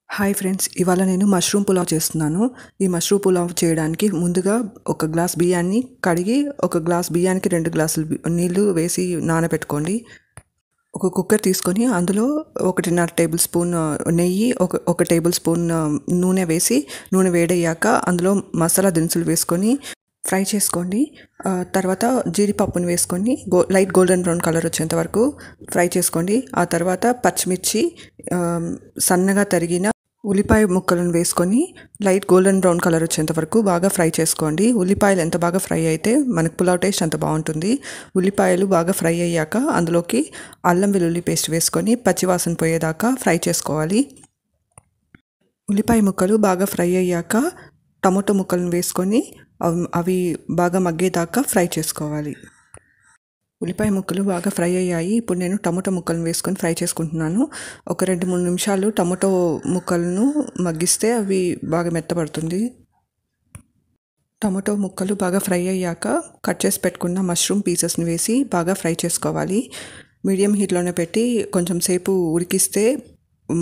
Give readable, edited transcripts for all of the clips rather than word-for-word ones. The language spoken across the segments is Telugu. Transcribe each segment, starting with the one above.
హాయ్ ఫ్రెండ్స్, ఇవాళ నేను మష్రూమ్ పులావ్ చేస్తున్నాను. ఈ మష్రూమ్ పులావ్ చేయడానికి ముందుగా ఒక గ్లాస్ బియ్యాన్ని కడిగి ఒక గ్లాస్ బియ్యానికి 2 గ్లాసులు నీళ్లు వేసి నానబెట్టుకోండి. ఒక కుక్కర్ తీసుకొని అందులో 1.5 టేబుల్ స్పూన్ నెయ్యి, ఒక టేబుల్ స్పూన్ నూనె వేసి నూనె వేడయ్యాక అందులో మసాలా దినుసులు వేసుకొని ఫ్రై చేసుకోండి. తర్వాత జీడిపప్పును వేసుకొని లైట్ గోల్డెన్ బ్రౌన్ కలర్ వచ్చేంత వరకు ఫ్రై చేసుకోండి. ఆ తర్వాత పచ్చిమిర్చి, సన్నగా తరిగిన ఉల్లిపాయ ముక్కలను వేసుకొని లైట్ గోల్డెన్ బ్రౌన్ కలర్ వచ్చేంత వరకు బాగా ఫ్రై చేసుకోండి. ఉల్లిపాయలు ఎంత బాగా ఫ్రై అయితే మనకు పులావ్ టేస్ట్ అంత బాగుంటుంది. ఉల్లిపాయలు బాగా ఫ్రై అయ్యాక అందులోకి అల్లం వెల్లుల్లి పేస్ట్ వేసుకొని పచ్చివాసన పోయేదాకా ఫ్రై చేసుకోవాలి. ఉల్లిపాయ ముక్కలు బాగా ఫ్రై అయ్యాక టమాటో ముక్కలను వేసుకొని అవి బాగా మగ్గేదాకా ఫ్రై చేసుకోవాలి. ఉల్లిపాయ ముక్కలు బాగా ఫ్రై అయ్యాయి. ఇప్పుడు నేను టమాటో ముక్కలను వేసుకొని ఫ్రై చేసుకుంటున్నాను. ఒక 2-3 నిమిషాలు టమాటో ముక్కలను మగ్గిస్తే అవి బాగా మెత్తబడుతుంది. టమాటో ముక్కలు బాగా ఫ్రై అయ్యాక కట్ చేసి పెట్టుకున్న మష్రూమ్ పీసెస్ని వేసి బాగా ఫ్రై చేసుకోవాలి. మీడియం హీట్లోనే పెట్టి కొంచెం సేపు ఉడికిస్తే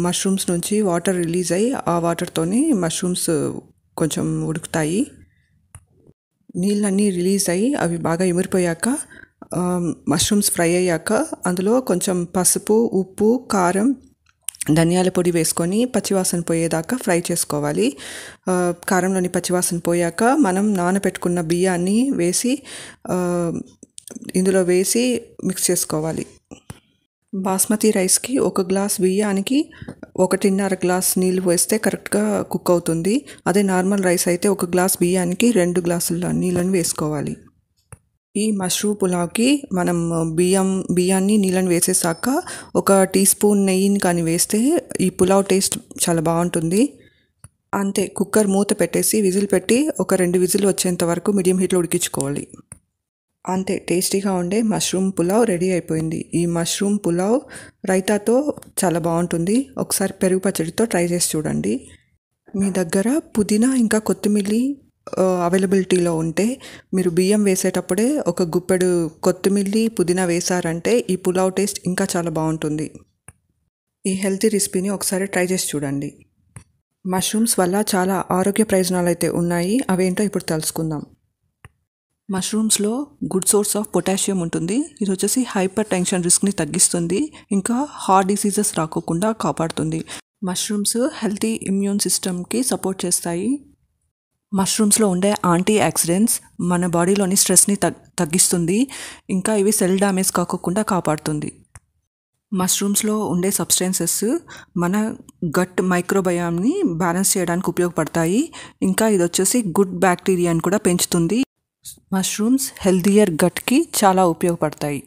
మష్రూమ్స్ నుంచి వాటర్ రిలీజ్ అయ్యి ఆ వాటర్తోనే మష్రూమ్స్ కొంచెం ఉడుకుతాయి. నీళ్ళన్నీ రిలీజ్ అయ్యి అవి బాగా ఇమిరిపోయాక మష్రూమ్స్ ఫ్రై అయ్యాక అందులో కొంచెం పసుపు, ఉప్పు, కారం, ధనియాల పొడి వేసుకొని పచ్చివాసన పోయేదాకా ఫ్రై చేసుకోవాలి. కారంలోని పచ్చివాసన పోయాక మనం నానబెట్టుకున్న బియ్యాన్ని వేసి ఇందులో వేసి మిక్స్ చేసుకోవాలి. బాస్మతి రైస్కి 1 గ్లాస్ బియ్యానికి 1.5 గ్లాస్ నీళ్ళు వేస్తే కరెక్ట్గా కుక్ అవుతుంది. అదే నార్మల్ రైస్ అయితే 1 గ్లాస్ బియ్యానికి 2 గ్లాసుల నీళ్ళని వేసుకోవాలి. ఈ మష్రూమ్ పులావ్కి మనం బియ్యాన్ని నీళ్ళని వేసేసాక 1 టీ స్పూన్ నెయ్యిని కానీ వేస్తే ఈ పులావ్ టేస్ట్ చాలా బాగుంటుంది. అంతే, కుక్కర్ మూత పెట్టేసి విజిల్ పెట్టి ఒక 2 విజిల్ వచ్చేంత వరకు మీడియం హీట్లో ఉడికించుకోవాలి. అంతే, టేస్టీగా ఉండే మష్రూమ్ పులావ్ రెడీ అయిపోయింది. ఈ మష్రూమ్ పులావ్ రైతాతో చాలా బాగుంటుంది. ఒకసారి పెరుగు పచ్చడితో ట్రై చేసి చూడండి. మీ దగ్గర పుదీనా ఇంకా కొత్తిమీర అవైలబిలిటీలో ఉంటే మీరు బియ్యం వేసేటప్పుడే ఒక గుప్పెడు కొత్తిమీర, పుదీనా వేశారంటే ఈ పులావ్ టేస్ట్ ఇంకా చాలా బాగుంటుంది. ఈ హెల్తీ రెసిపీని ఒకసారి ట్రై చేసి చూడండి. మష్రూమ్స్ వల్ల చాలా ఆరోగ్య ప్రయోజనాలు అయితే ఉన్నాయి. అవేంటో ఇప్పుడు తెలుసుకుందాం. మష్రూమ్స్లో గుడ్ సోర్స్ ఆఫ్ పొటాషియం ఉంటుంది. ఇది వచ్చేసి హైపర్ టెన్షన్ రిస్క్ని తగ్గిస్తుంది, ఇంకా హార్ట్ డిసీజెస్ రాకోకుండా కాపాడుతుంది. మష్రూమ్స్ హెల్తీ ఇమ్యూన్ సిస్టమ్కి సపోర్ట్ చేస్తాయి. మష్రూమ్స్లో ఉండే యాంటీ ఆక్సిడెంట్స్ మన బాడీలోని స్ట్రెస్ని తగ్గిస్తుంది, ఇంకా ఇవి సెల్ డ్యామేజ్ కాకోకుండా కాపాడుతుంది. మష్రూమ్స్లో ఉండే సబ్స్టెన్సెస్ మన గట్ మైక్రోబయామ్ని బ్యాలెన్స్ చేయడానికి ఉపయోగపడతాయి. ఇంకా ఇది వచ్చేసి గుడ్ బ్యాక్టీరియాని కూడా పెంచుతుంది. మష్రూమ్స్ హెల్దియర్ గట్కి చాలా ఉపయోగపడతాయి.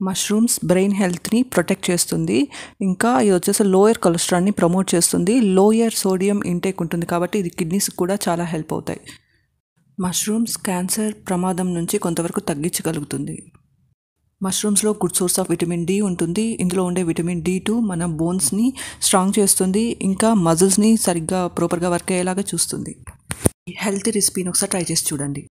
మష్రూమ్స్ బ్రెయిన్ హెల్త్ని ప్రొటెక్ట్ చేస్తుంది. ఇంకా ఇది వచ్చేసి లోయర్ కొలెస్ట్రాల్ని ప్రమోట్ చేస్తుంది. లోయర్ సోడియం ఇంటేక్ ఉంటుంది కాబట్టి ఇది కిడ్నీస్కి కూడా చాలా హెల్ప్ అవుతాయి. మష్రూమ్స్ క్యాన్సర్ ప్రమాదం నుంచి కొంతవరకు తగ్గించగలుగుతుంది. మష్రూమ్స్లో good source of vitamin D ఉంటుంది. ఇందులో ఉండే విటమిన్ D2 మన బోన్స్ని స్ట్రాంగ్ చేస్తుంది, ఇంకా మజిల్స్ని సరిగ్గా ప్రాపర్గా వర్క్ అయ్యేలాగా చూస్తుంది. ఈ హెల్తీ రెసిపీని ఒకసారి ట్రై చేసి చూడండి.